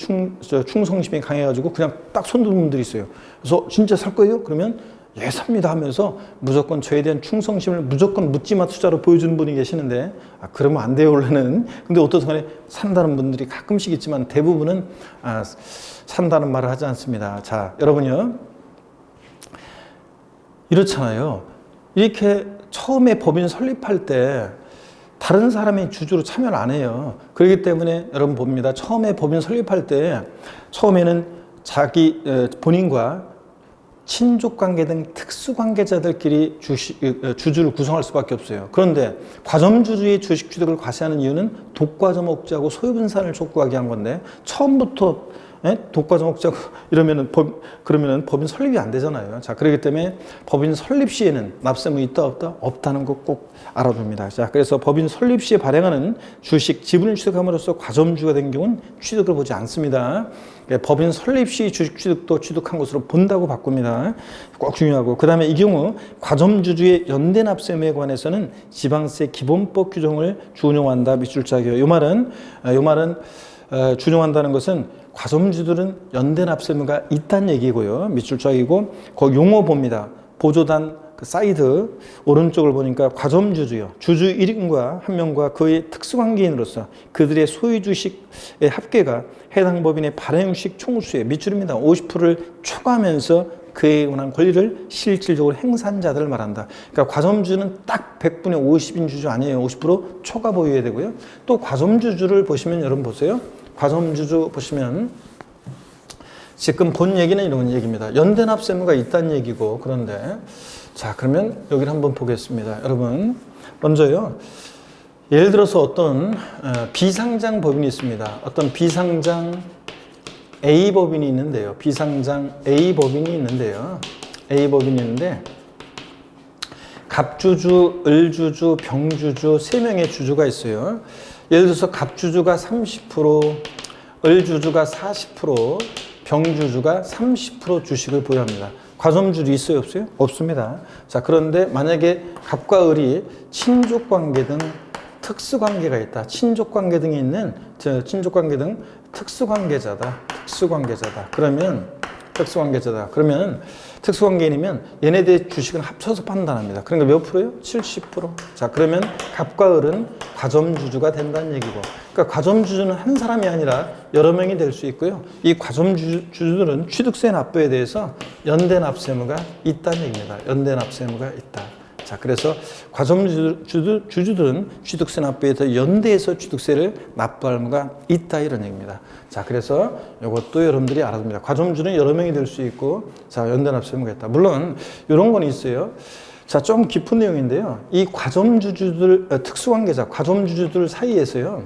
Speaker 1: 충성심이 강해가지고 그냥 딱 손드는 분들이 있어요. 그래서 진짜 살 거예요? 그러면 예 삽니다 하면서 무조건 저에 대한 충성심을 무조건 묻지마 투자로 보여주는 분이 계시는데 그러면 안 돼요 원래는. 근데 어떤 순간에 산다는 분들이 가끔씩 있지만 대부분은 산다는 말을 하지 않습니다. 자 여러분요 이렇잖아요. 이렇게 처음에 법인 설립할 때 다른 사람이 주주로 참여를 안 해요. 그렇기 때문에 여러분 봅니다. 처음에 법인 설립할 때 처음에는 자기 본인과 친족관계 등 특수관계자들끼리 주주를 구성할 수밖에 없어요. 그런데 과점주주의 주식 취득을 과세하는 이유는 독과점 억제하고 소유분산을 촉구하게 한 건데 처음부터 독과점 억제하고 이러면은 그러면은 법인 설립이 안 되잖아요. 자, 그렇기 때문에 법인 설립 시에는 납세 의무 있다 없다? 없다는 거 꼭 알아둡니다. 자, 그래서 법인 설립 시에 발행하는 주식 지분을 취득함으로써 과점주가 된 경우는 취득을 보지 않습니다. 법인 설립 시 주식 취득도 취득한 것으로 본다고 바꿉니다. 꼭 중요하고 그 다음에 이 경우 과점주주의 연대 납세 의무에 관해서는 지방세 기본법 규정을 준용한다 밑줄 짝이에요. 요 말은 준용한다는 것은 과점주들은 연대 납세 의무가 있다는 얘기고요. 밑줄 짝이고 그 용어 봅니다. 보조단 그 사이드 오른쪽을 보니까 과점주주요. 주주 1인과 한 명과 그의 특수관계인으로서 그들의 소유 주식의 합계가 해당 법인의 발행식 총수의 밑줄입니다. 50%를 초과하면서 그에 관한 권리를 실질적으로 행사한 자들을 말한다. 그러니까 과점주주는 딱 100분의 50인 주주 아니에요. 50% 초과 보유해야 되고요. 또 과점주주를 보시면 여러분 보세요. 과점주주 보시면 지금 본 얘기는 이런 얘기입니다. 연대납세무가 있다는 얘기고, 그런데 자, 그러면 여기를 한번 보겠습니다. 여러분, 먼저요. 예를 들어서 어떤 비상장 법인이 있습니다. 어떤 비상장 A 법인이 있는데요. 비상장 A 법인이 있는데요. A 법인이 있는데 갑주주, 을주주, 병주주 3명의 주주가 있어요. 예를 들어서 갑주주가 30%, 을주주가 40%, 병주주가 30% 주식을 보유합니다. 과점주주 있어요, 없어요? 없습니다. 자, 그런데 만약에 갑과 을이 친족관계 등 특수관계가 있다. 친족관계 등이 있는 친족관계 등 특수관계자다. 그러면 특수관계인이면 얘네들의 주식은 합쳐서 판단합니다. 그러니까 몇 프로요? 70%. 자, 그러면 갑과 을은 과점주주가 된다는 얘기고. 그러니까 과점주주는 한 사람이 아니라 여러 명이 될 수 있고요. 이 과점주주들은 취득세 납부에 대해서 연대납세무가 있다는 얘기입니다. 연대납세무가 있다. 자, 그래서 과점주주들은 취득세 납부에 대해서 연대해서 취득세를 납부할 의무가 있다, 이런 얘기입니다. 자, 그래서 이것도 여러분들이 알아야 됩니다. 과점주주는 여러 명이 될 수 있고, 자, 연대납세무가 있다. 물론 이런 건 있어요. 자, 좀 깊은 내용인데요. 이 과점주주들, 특수관계자, 과점주주들 사이에서요,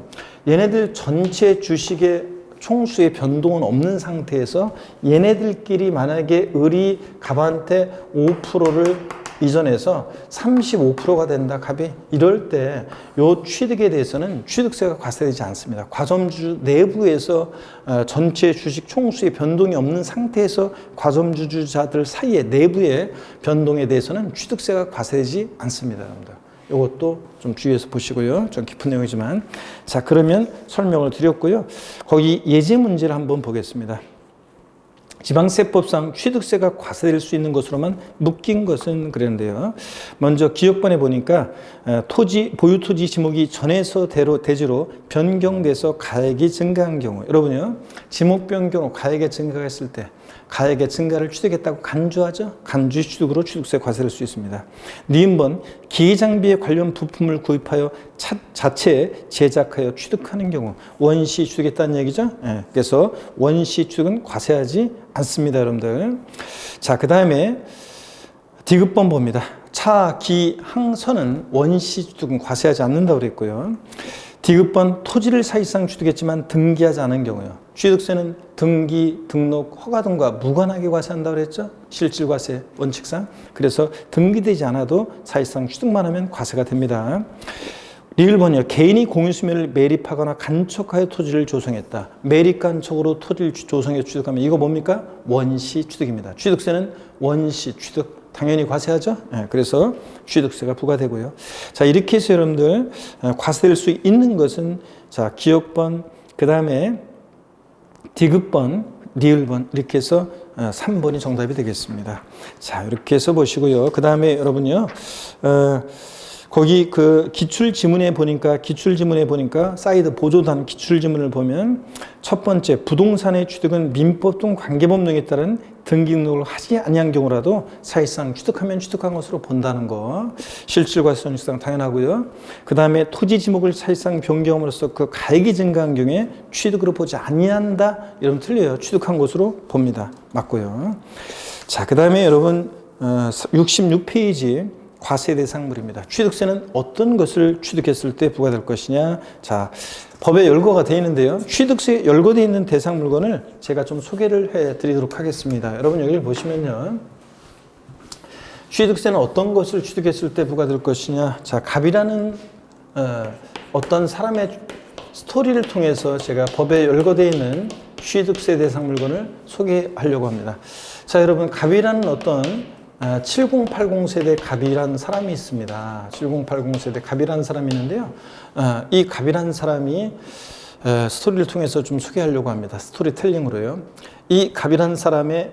Speaker 1: 얘네들 전체 주식의 총수의 변동은 없는 상태에서 얘네들끼리 만약에 을이 갑한테 5%를 이전해서 35%가 된다, 갑이. 이럴 때 요 취득에 대해서는 취득세가 과세되지 않습니다. 과점주주 내부에서 전체 주식 총수의 변동이 없는 상태에서 과점주주자들 사이의 내부의 변동에 대해서는 취득세가 과세되지 않습니다, 여러분들. 이것도 좀 주의해서 보시고요. 좀 깊은 내용이지만. 자, 그러면 설명을 드렸고요. 거기 예제 문제를 한번 보겠습니다. 지방세법상 취득세가 과세될 수 있는 것으로만 묶인 것은 그랬는데요. 먼저 기억번에 보니까 보유 토지 지목이 전에서 대지로 변경돼서 가액이 증가한 경우, 여러분요, 지목 변경 후 가액의 증가가 있을 때 가액의 증가를 취득했다고 간주하죠. 간주 취득으로 취득세 과세될 수 있습니다. 니은번 기계장비에 관련 부품을 구입하여 자체 제작하여 취득하는 경우 원시 취득했다는 얘기죠. 네, 그래서 원시 취득은 과세하지 않습니다, 여러분들. 자, 그 다음에 디귿번 봅니다. 차, 기, 항선은 원시 취득은 과세하지 않는다고 그랬고요. 디귿번 토지를 사실상 취득했지만 등기하지 않은 경우요. 취득세는 등기, 등록, 허가 등과 무관하게 과세한다고 그랬죠. 실질과세 원칙상. 그래서 등기되지 않아도 사실상 취득만 하면 과세가 됩니다. 리을번이요. 개인이 공유수면을 매립하거나 간척하여 토지를 조성했다. 매립 간척으로 토지를 조성해 취득하면 이거 뭡니까? 원시 취득입니다. 취득세는 원시 취득. 당연히 과세하죠. 네, 그래서 취득세가 부과되고요. 자, 이렇게 해서 여러분들 과세될 수 있는 것은, 자, 기억번, 그 다음에 디귿번, 리을번, 이렇게 해서 3번이 정답이 되겠습니다. 자, 이렇게 해서 보시고요. 그 다음에 여러분요, 거기 그 기출지문에 보니까 사이드 보조단 기출지문을 보면 첫 번째, 부동산의 취득은 민법 등 관계법 등에 따른 등기 등록을 하지 아니한 경우라도 사실상 취득하면 취득한 것으로 본다는 거. 실질과세 원칙상 당연하고요. 그 다음에 토지 지목을 사실상 변경함으로써 그 가액이 증가한 경우에 취득으로 보지 아니한다. 이러면 틀려요. 취득한 것으로 봅니다. 맞고요. 자, 그 다음에 여러분 66페이지 과세 대상물입니다. 취득세는 어떤 것을 취득했을 때 부과될 것이냐. 자, 법에 열거가 되어 있는데요. 취득세 열거되어 있는 대상 물건을 제가 좀 소개를 해 드리도록 하겠습니다. 여러분 여기를 보시면요. 취득세는 어떤 것을 취득했을 때 부과될 것이냐. 자, 갑이라는 어떤 사람의 스토리를 통해서 제가 법에 열거되어 있는 취득세 대상 물건을 소개하려고 합니다. 자, 여러분 갑이라는 어떤 7080 세대 갑이라는 사람이 있습니다. 7080 세대 갑이라는 사람이 있는데요. 이 갑이라는 사람이 스토리를 통해서 좀 소개하려고 합니다. 스토리텔링으로요. 이 갑이라는 사람의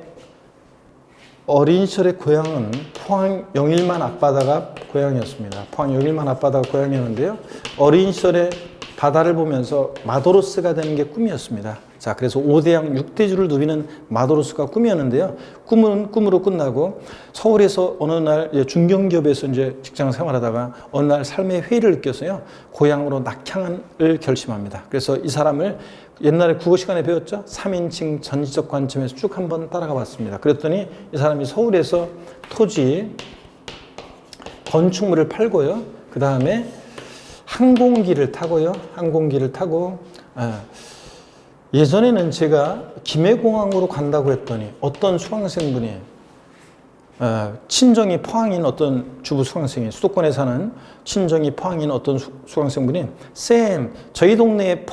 Speaker 1: 어린 시절의 고향은 포항 영일만 앞바다가 고향이었습니다. 포항 영일만 앞바다가 고향이었는데요. 어린 시절에 바다를 보면서 마도로스가 되는 게 꿈이었습니다. 자, 그래서 5대양 6대주를 누비는 마도로스가 꿈이었는데요. 꿈은 꿈으로 끝나고 서울에서 어느 날 중견기업에서 이제 직장 생활하다가 어느 날 삶의 회의를 느껴서요. 고향으로 낙향을 결심합니다. 그래서 이 사람을 옛날에 국어 시간에 배웠죠. 3인칭 전지적 관점에서 쭉 한번 따라가 봤습니다. 그랬더니 이 사람이 서울에서 토지, 건축물을 팔고요. 그 다음에 항공기를 타고요. 항공기를 타고 예전에는 제가 김해공항으로 간다고 했더니 어떤 수강생분이 친정이 포항인 어떤 주부 수강생이 수도권에 사는 친정이 포항인 어떤 수강생분이 쌤 저희 동네에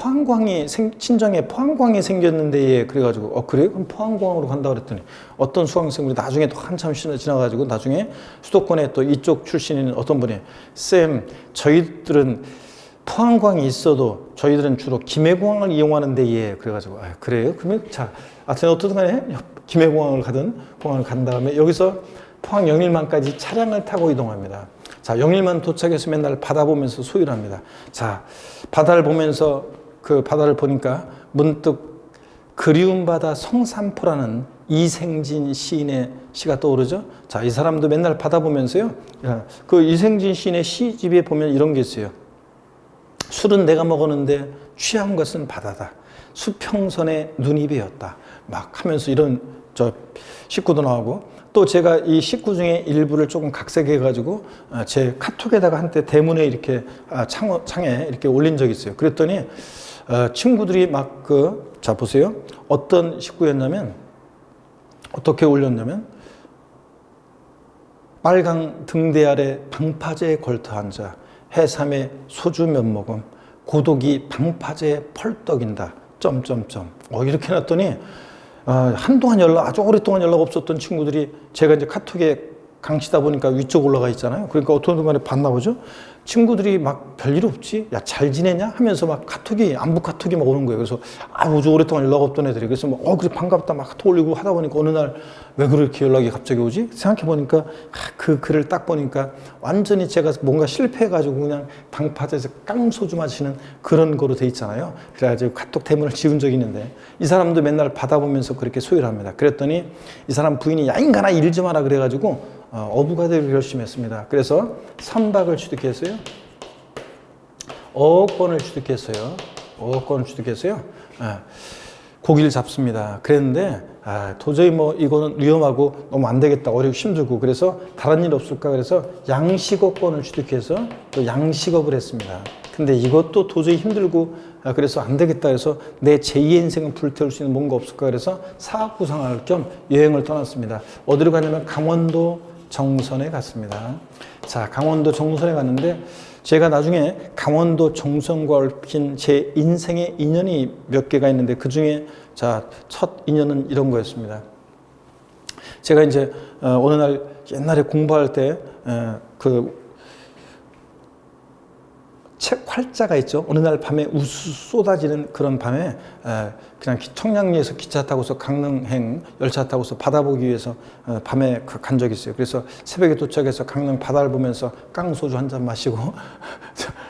Speaker 1: 친정에 포항공항이 생겼는데 그래가지고 그래요? 그럼 포항공항으로 간다고 그랬더니 어떤 수강생분이 나중에 또 한참 지나가지고 나중에 수도권에 또 이쪽 출신인 어떤 분이 쌤 저희들은 포항공항이 있어도 저희들은 주로 김해공항을 이용하는데 그래가지고 그래요? 그러면 자 하여튼 어떻든 간에 김해공항을 공항을 간 다음에 여기서 포항 영일만까지 차량을 타고 이동합니다. 자, 영일만 도착해서 맨날 바다 보면서 소유를 합니다. 자, 바다를 보면서 그 바다를 보니까 문득 그리운 바다 성산포라는 이생진 시인의 시가 떠오르죠. 자, 이 사람도 맨날 바다 보면서요. 그 이생진 시인의 시집에 보면 이런 게 있어요. 술은 내가 먹었는데 취한 것은 바다다. 수평선에 눈이 베었다. 막 하면서 이런 식구도 나오고 또 제가 이 식구 중에 일부를 조금 각색해가지고 제 카톡에다가 한때 대문에 이렇게 창에 이렇게 올린 적이 있어요. 그랬더니 친구들이 자 보세요. 어떤 식구였냐면 어떻게 올렸냐면 빨강 등대 아래 방파제에 걸터 앉아 해삼에 소주 몇 모금 고독이 방파제에 펄떡인다. 이렇게 해놨더니 한동안 아주 오랫동안 연락 없었던 친구들이 제가 이제 카톡에 강치다 보니까 위쪽 올라가 있잖아요. 그러니까 어떤 순간에 봤나 보죠. 친구들이 막 별일 없지? 야, 잘 지내냐? 하면서 막 안부 카톡이 막 오는 거예요. 그래서 아주 오랫동안 연락 없던 애들이. 그래서 그래, 반갑다 막 카톡 올리고 하다 보니까 어느 날 왜 그렇게 연락이 갑자기 오지? 생각해 보니까 그 글을 딱 보니까 완전히 제가 뭔가 실패해가지고 그냥 방파제에서 깡소주 마시는 그런 거로 돼 있잖아요. 그래가지고 카톡 대문을 지운 적이 있는데 이 사람도 맨날 받아보면서 그렇게 소유를 합니다. 그랬더니 이 사람 부인이 야 인간아 일 좀 하라 그래가지고 어부가 되기로 결심했습니다. 그래서 선박을 취득했어요. 어업권을 취득했어요. 고기를 잡습니다. 그랬는데 도저히 이거는 위험하고 너무 안 되겠다. 어렵고 힘들고 그래서 다른 일 없을까 그래서 양식업권을 취득해서 또 양식업을 했습니다. 근데 이것도 도저히 힘들고 그래서 안 되겠다 해서 내 제2의 인생을 불태울 수 있는 뭔가 없을까 그래서 사업 구상할 겸 여행을 떠났습니다. 어디로 가냐면 강원도 정선에 갔습니다. 자, 강원도 정선에 갔는데 제가 나중에 강원도 정선과 얽힌 제 인생의 인연이 몇 개가 있는데 그 중에 첫 인연은 이런 거였습니다. 제가 이제 어느 날 옛날에 공부할 때 책 활자가 있죠. 어느 날 밤에 우수 쏟아지는 그런 밤에 그냥 청량리에서 기차 타고서 강릉행 열차 타고서 바다 보기 위해서 밤에 간 적이 있어요. 그래서 새벽에 도착해서 강릉 바다를 보면서 깡소주 한 잔 마시고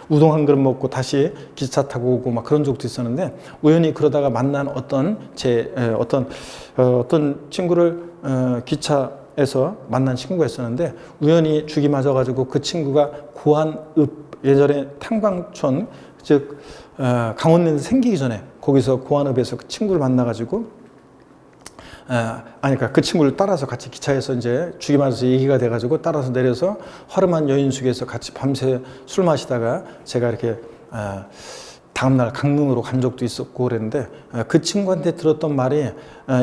Speaker 1: 우동 한 그릇 먹고 다시 기차 타고 오고 막 그런 적도 있었는데 우연히 그러다가 만난 어떤 친구를 기차에서 만난 친구가 있었는데 우연히 죽이 맞아가지고 그 친구가 고한읍 예전에 탄광촌 즉 강원랜드 생기기 전에 거기서 고한읍에서 그 친구를 만나가지고 그러니까 그 친구를 따라서 같이 기차에서 이제 죽이 맞아서 얘기가 돼가지고 따라서 내려서 허름한 여인숙에서 같이 밤새 술 마시다가 제가 이렇게 다음날 강릉으로 간 적도 있었고 그랬는데 그 친구한테 들었던 말이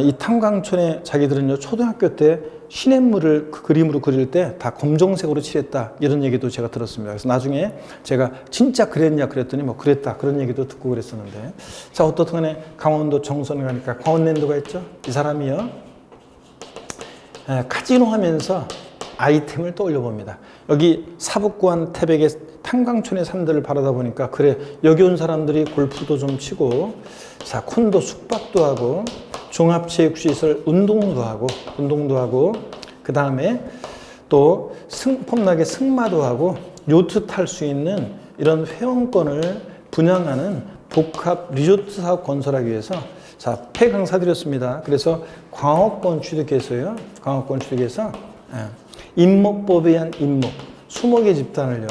Speaker 1: 이 탄광촌에 자기들은요 초등학교 때 시냇물을 그 그림으로 그릴 때 다 검정색으로 칠했다 이런 얘기도 제가 들었습니다. 그래서 나중에 제가 진짜 그랬냐 그랬더니 그랬다 그런 얘기도 듣고 그랬었는데 자 어떻든 간에 강원도 정선에 가니까 강원랜드가 있죠. 이 사람이요 카지노 하면서 아이템을 떠올려 봅니다. 여기 사북구안 태백의 탄광촌의 산들을 바라다 보니까 그래 여기 온 사람들이 골프도 좀 치고 자 콘도 숙박도 하고 종합체육시설 운동도 하고 그 다음에 또 폼나게 승마도 하고 요트 탈 수 있는 이런 회원권을 분양하는 복합 리조트 사업 건설하기 위해서 자, 폐강사 드렸습니다. 그래서 광업권 취득해서요. 광업권 취득해서 임목법에 의한 임목, 20개 집단을요.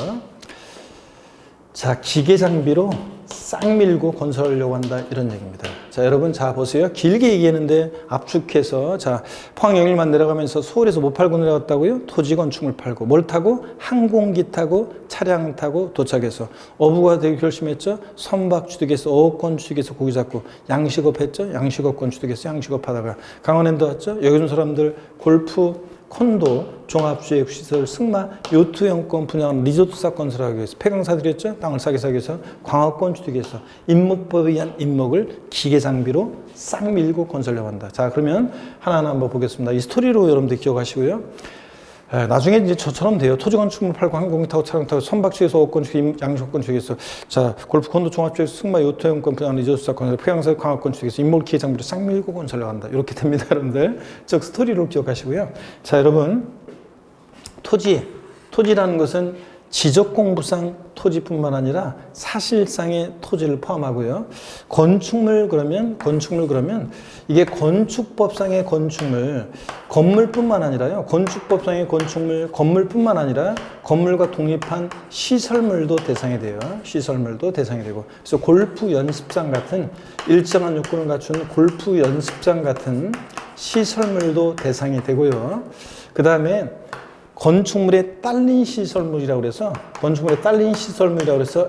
Speaker 1: 자, 기계 장비로 싹 밀고 건설하려고 한다 이런 얘기입니다. 자, 여러분 자 보세요. 길게 얘기했는데 압축해서 자, 포항 영일만 내려가면서 서울에서 뭐 팔고 내려갔다고요? 토지 건축물 팔고 뭘 타고? 항공기 타고 차량 타고 도착해서 어부가 되기 결심했죠. 선박 취득해서 어업권 취득해서 고기 잡고 양식업 했죠. 양식업권 취득해서 양식업 하다가 강원랜드 왔죠. 여기 온 사람들 골프 콘도, 종합주택시설, 승마, 요트형권 분양하는 리조트사 건설하기 위해서 폐강사 드렸죠. 땅을 싸게 사기 위해서 광업권 취득해서 임목법에 의한 임목을 기계 장비로 싹 밀고 건설하려고 한다. 자, 그러면 하나하나 한번 보겠습니다. 이 스토리로 여러분들 기억하시고요. 나중에 이제 저처럼 돼요. 토지 건축물 팔고 항공기 타고 차량 타고 선박 취해서 어업권 취득, 양식권 취득해서 자, 골프 콘도 종합주택 승마 요트형권 분양 리조트사 건설 폐강사 광업권 취득해서 임목 기계 장비로 싹 밀고 건설하려고 한다. 이렇게 됩니다, 여러분들. 즉 스토리로 기억하시고요. 자, 여러분 토지라는 것은 지적공부상 토지뿐만 아니라 사실상의 토지를 포함하고요. 건축물 그러면 이게 건축법상의 건축물, 건물뿐만 아니라요. 건축법상의 건축물, 건물뿐만 아니라 건물과 독립한 시설물도 대상이 돼요. 시설물도 대상이 되고. 그래서 골프 연습장 같은 일정한 요건을 갖춘 골프 연습장 같은 시설물도 대상이 되고요. 그 다음에 건축물에 딸린 시설물이라고 그래서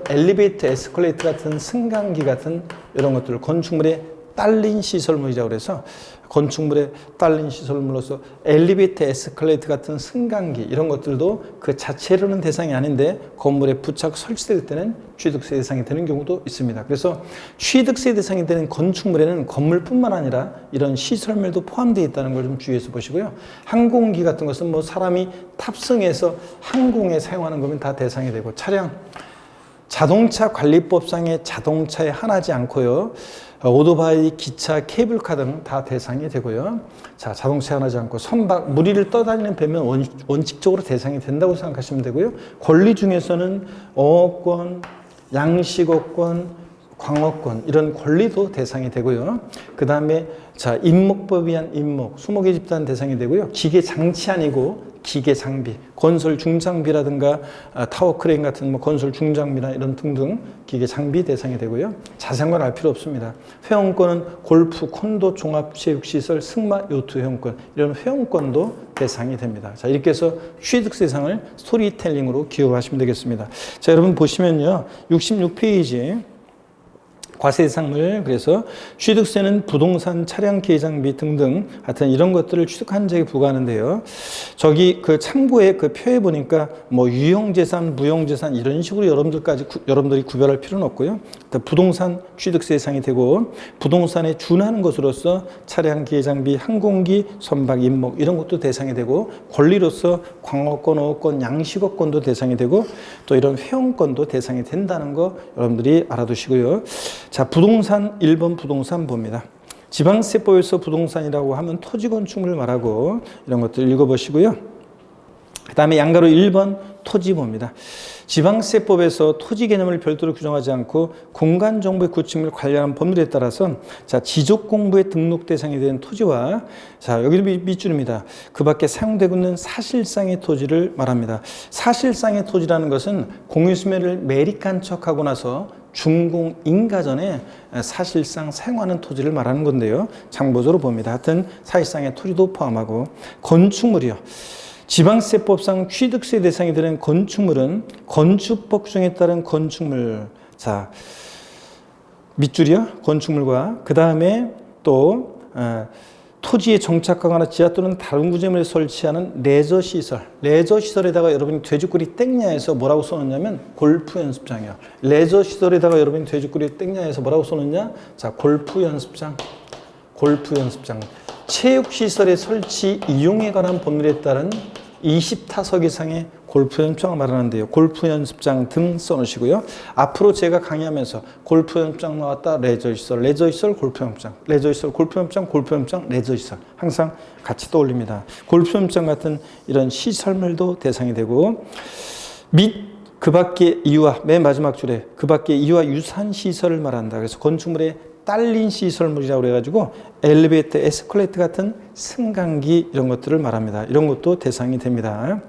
Speaker 1: 엘리베이터, 에스컬레이터 같은 승강기 같은 이런 것들 건축물에 딸린 시설물이라고 그래서 건축물에 딸린 시설물로서 엘리베이터, 에스컬레이터 같은 승강기 이런 것들도 그 자체로는 대상이 아닌데 건물에 부착 설치될 때는 취득세 대상이 되는 경우도 있습니다. 그래서 취득세 대상이 되는 건축물에는 건물뿐만 아니라 이런 시설물도 포함되어 있다는 걸 좀 주의해서 보시고요. 항공기 같은 것은 뭐 사람이 탑승해서 항공에 사용하는 거면 다 대상이 되고 차량, 자동차 관리법상의 자동차에 한하지 않고요. 오토바이, 기차, 케이블카 등 다 대상이 되고요. 자, 자동차에 한하지 않고 선박, 물 위를 떠다니는 배면 원칙적으로 대상이 된다고 생각하시면 되고요. 권리 중에서는 어업권, 양식업권, 광업권 이런 권리도 대상이 되고요. 그 다음에 자, 임목법에 의한 임목, 20개 집단 대상이 되고요. 기계 장치 아니고 기계 장비, 건설 중장비라든가 타워 크레인 같은 뭐 건설 중장비나 이런 등등 기계 장비 대상이 되고요. 자세한 건 알 필요 없습니다. 회원권은 골프, 콘도, 종합체육시설, 승마, 요트 회원권 이런 회원권도 대상이 됩니다. 자, 이렇게 해서 취득세 대상을 스토리텔링으로 기억하시면 되겠습니다. 자, 여러분 보시면요. 66페이지 과세대상물 그래서 취득세는 부동산, 차량, 기계 장비 등등 하여튼 이런 것들을 취득한 적에 부과하는데요. 저기 그 참고에 그 표에 보니까 뭐 유형재산, 무형재산 이런 식으로 여러분들이 구별할 필요는 없고요. 부동산 취득세 대상이 되고 부동산에 준하는 것으로서 차량, 기계 장비, 항공기, 선박, 임목 이런 것도 대상이 되고 권리로서 광업권, 어업권, 양식업권도 대상이 되고 또 이런 회원권도 대상이 된다는 거 여러분들이 알아두시고요. 자, 부동산 1번 부동산 봅니다. 지방세법에서 부동산이라고 하면 토지 건축물 말하고 이런 것들 읽어보시고요. 그 다음에 양가로 1번 토지 봅니다. 지방세법에서 토지 개념을 별도로 규정하지 않고 공간정보의 구축을 관련한 법률에 따라서 자, 지적공부의 등록 대상이 되는 토지와 자, 여기도 밑줄입니다. 그 밖에 사용되고 있는 사실상의 토지를 말합니다. 사실상의 토지라는 것은 공유수매를 매립한 척하고 나서 준공 인가 전에 사실상 사용하는 토지를 말하는 건데요. 참고적으로 봅니다. 하여튼 사실상의 토지도 포함하고 건축물이요. 지방세법상 취득세 대상이 되는 건축물은 건축법 규정에 따른 건축물. 자, 밑줄이요. 건축물과 그 다음에 또 토지에 정착하거나 지하 또는 다른 구조물에 설치하는 레저시설. 레저시설에다가 여러분이 돼지꼬리 땡냐에서 뭐라고 써놓냐면 골프 연습장이요. 레저시설에다가 여러분이 돼지꼬리 땡냐에서 뭐라고 써놓냐? 자, 골프 연습장. 골프 연습장. 체육시설의 설치 이용에 관한 법률에 따른 20타석 이상의 골프 연습장을 말하는데요. 골프 연습장 등 써놓으시고요. 앞으로 제가 강의하면서 골프 연습장 나왔다, 레저시설, 레저시설, 골프 연습장, 레저시설, 골프 연습장, 골프 연습장, 레저시설 항상 같이 떠올립니다. 골프 연습장 같은 이런 시설물도 대상이 되고 및 그 밖의 이유와 맨 마지막 줄에 그 밖의 이유와 유산 시설을 말한다. 그래서 건축물에 딸린 시설물이라고 그래가지고 엘리베이터, 에스컬레이터 같은 승강기 이런 것들을 말합니다. 이런 것도 대상이 됩니다.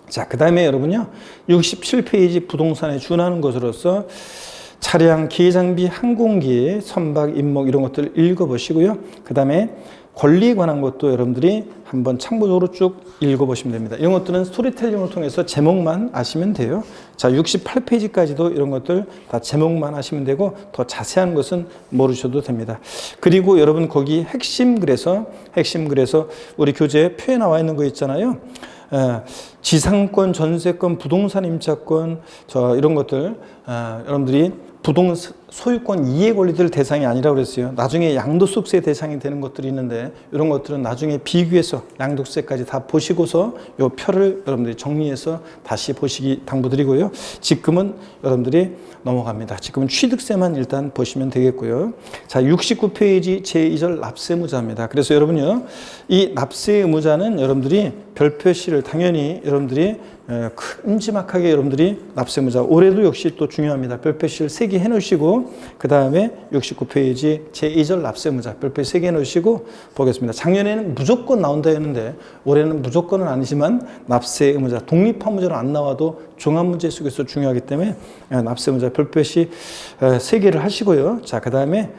Speaker 1: 자, 그 다음에 여러분요, 67페이지 부동산에 준하는 것으로서 차량, 기계장비, 항공기, 선박, 임목 이런 것들을 읽어보시고요. 그 다음에 권리에 관한 것도 여러분들이 한번 참고적으로 쭉 읽어보시면 됩니다. 이런 것들은 스토리텔링을 통해서 제목만 아시면 돼요. 자, 68페이지까지도 이런 것들 다 제목만 아시면 되고 더 자세한 것은 모르셔도 됩니다. 그리고 여러분 거기 핵심 글에서 우리 교재에 표에 나와 있는 거 있잖아요. 지상권, 전세권, 부동산 임차권, 이런 것들 여러분들이 부동산 소유권 이해 권리들 대상이 아니라고 그랬어요. 나중에 양도소득세 대상이 되는 것들이 있는데 이런 것들은 나중에 비교해서 양도세까지 다 보시고서 요 표를 여러분들이 정리해서 다시 보시기 당부드리고요. 지금은 여러분들이 넘어갑니다. 지금은 취득세만 일단 보시면 되겠고요. 자, 69페이지 제2절 납세의무자입니다. 그래서 여러분요, 이 납세의무자는 여러분들이 별표시를 당연히 여러분들이 큼지막하게 여러분들이 납세의무자 올해도 역시 또 중요합니다. 별표시를 3개 해놓으시고 그 다음에 69페이지 제2절 납세의무자 별표 3개 해놓으시고 보겠습니다. 작년에는 무조건 나온다 했는데 올해는 무조건은 아니지만 납세의무자 독립한 문제로 안 나와도 종합문제 속에서 중요하기 때문에 납세의무자 별표시 3개를 하시고요. 자, 그 다음에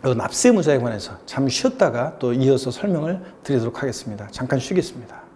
Speaker 1: 납세의무자에 관해서 잠시 쉬었다가 또 이어서 설명을 드리도록 하겠습니다. 잠깐 쉬겠습니다.